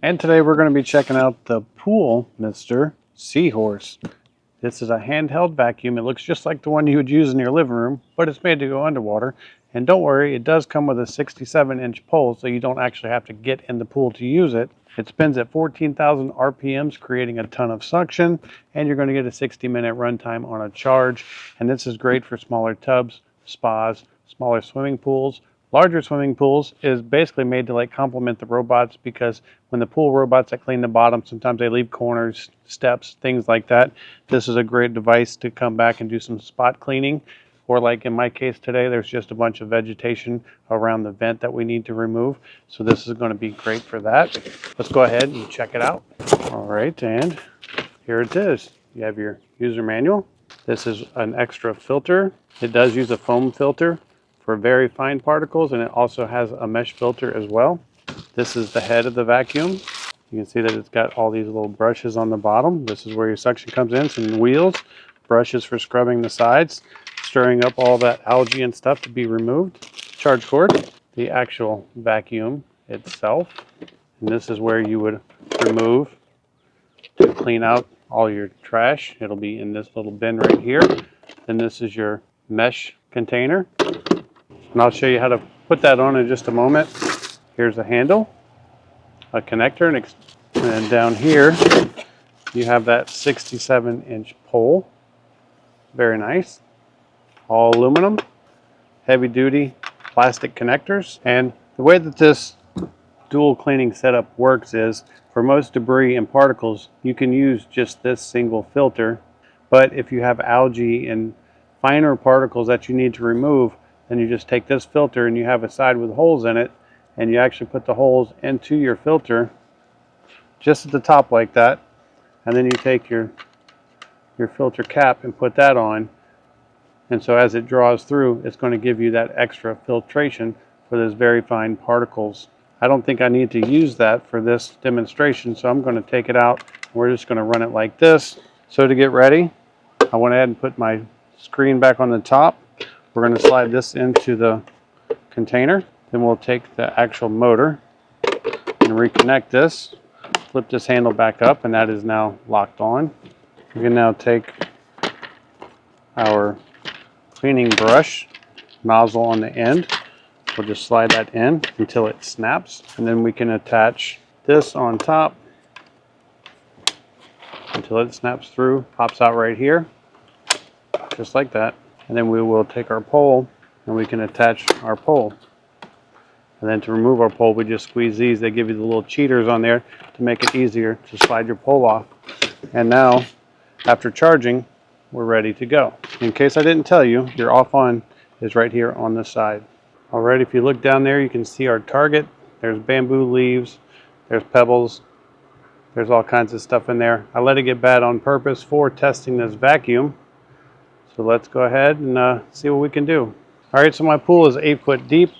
And today we're going to be checking out the Pool Mr. Seahorse. This is a handheld vacuum. It looks just like the one you would use in your living room, but it's made to go underwater. And don't worry, it does come with a 67-inch pole, so you don't actually have to get in the pool to use it. It spins at 14,000 RPMs, creating a ton of suction, and you're going to get a 60-minute runtime on a charge. And this is great for smaller tubs, spas, smaller swimming pools. Larger swimming pools is basically made to like complement the robots, because when the pool robots that clean the bottom, sometimes they leave corners, steps, things like that. This is a great device to come back and do some spot cleaning. Or like in my case today, there's just a bunch of vegetation around the vent that we need to remove. So this is going to be great for that. Let's go ahead and check it out. All right, and here it is. You have your user manual. This is an extra filter. It does use a foam filter for very fine particles, and it also has a mesh filter as well. This is the head of the vacuum. You can see that it's got all these little brushes on the bottom. This is where your suction comes in, some wheels, brushes for scrubbing the sides, stirring up all that algae and stuff to be removed. Charge cord, the actual vacuum itself. And this is where you would remove to clean out all your trash. It'll be in this little bin right here. Then this is your mesh container. And I'll show you how to put that on in just a moment. Here's a handle, a connector, and down here you have that 67-inch pole. Very nice. All aluminum, heavy duty plastic connectors. And the way that this dual cleaning setup works is, for most debris and particles, you can use just this single filter. But if you have algae and finer particles that you need to remove, then you just take this filter and you have a side with holes in it, and you actually put the holes into your filter just at the top like that. And then you take your filter cap and put that on. And so as it draws through, it's going to give you that extra filtration for those very fine particles. I don't think I need to use that for this demonstration, so I'm going to take it out. We're just going to run it like this. So to get ready, I went ahead and put my screen back on the top. We're going to slide this into the container. Then we'll take the actual motor and reconnect this. Flip this handle back up, and that is now locked on. We can now take our cleaning brush nozzle on the end. We'll just slide that in until it snaps, and then we can attach this on top until it snaps through, pops out right here, just like that. And then we will take our pole and we can attach our pole. And then to remove our pole, we just squeeze these. They give you the little cheaters on there to make it easier to slide your pole off. And now, after charging, we're ready to go. In case I didn't tell you, your off on is right here on the side. All right, if you look down there, you can see our target. There's bamboo leaves, there's pebbles, there's all kinds of stuff in there. I let it get bad on purpose for testing this vacuum. So let's go ahead and see what we can do. All right, so my pool is 8 foot deep,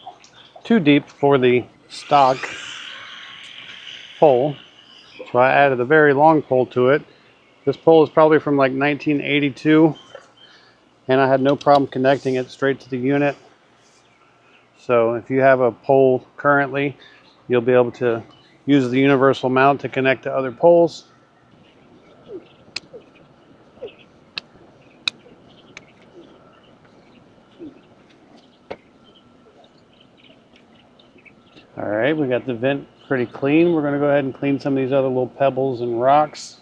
too deep for the stock pole. So I added a very long pole to it. This pole is probably from like 1982, and I had no problem connecting it straight to the unit. So if you have a pole currently, you'll be able to use the universal mount to connect to other poles. All right, we got the vent pretty clean. We're going to go ahead and clean some of these other little pebbles and rocks.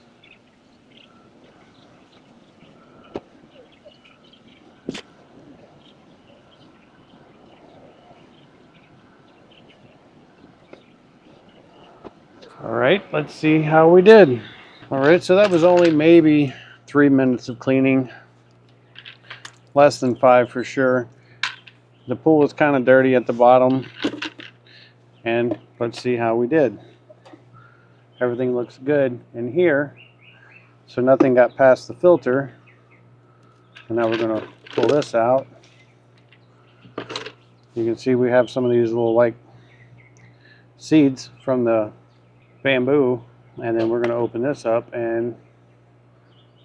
All right, let's see how we did. All right, so that was only maybe 3 minutes of cleaning. Less than 5 for sure. The pool was kind of dirty at the bottom. And let's see how we did. Everything looks good in here. So nothing got past the filter. And now we're going to pull this out. You can see we have some of these little like seeds from the bamboo. And then we're going to open this up and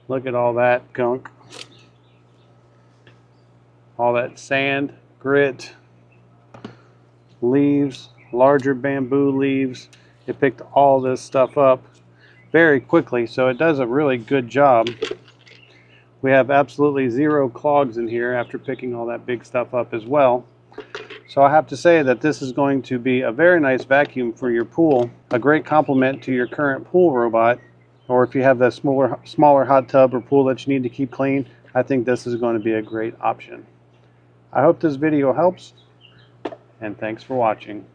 look at all that gunk. All that sand, grit, leaves, larger bamboo leaves. It picked all this stuff up very quickly, so it does a really good job. We have absolutely zero clogs in here after picking all that big stuff up as well. So I have to say that this is going to be a very nice vacuum for your pool, a great complement to your current pool robot, or if you have the smaller hot tub or pool that you need to keep clean, I think this is going to be a great option. I hope this video helps, and thanks for watching.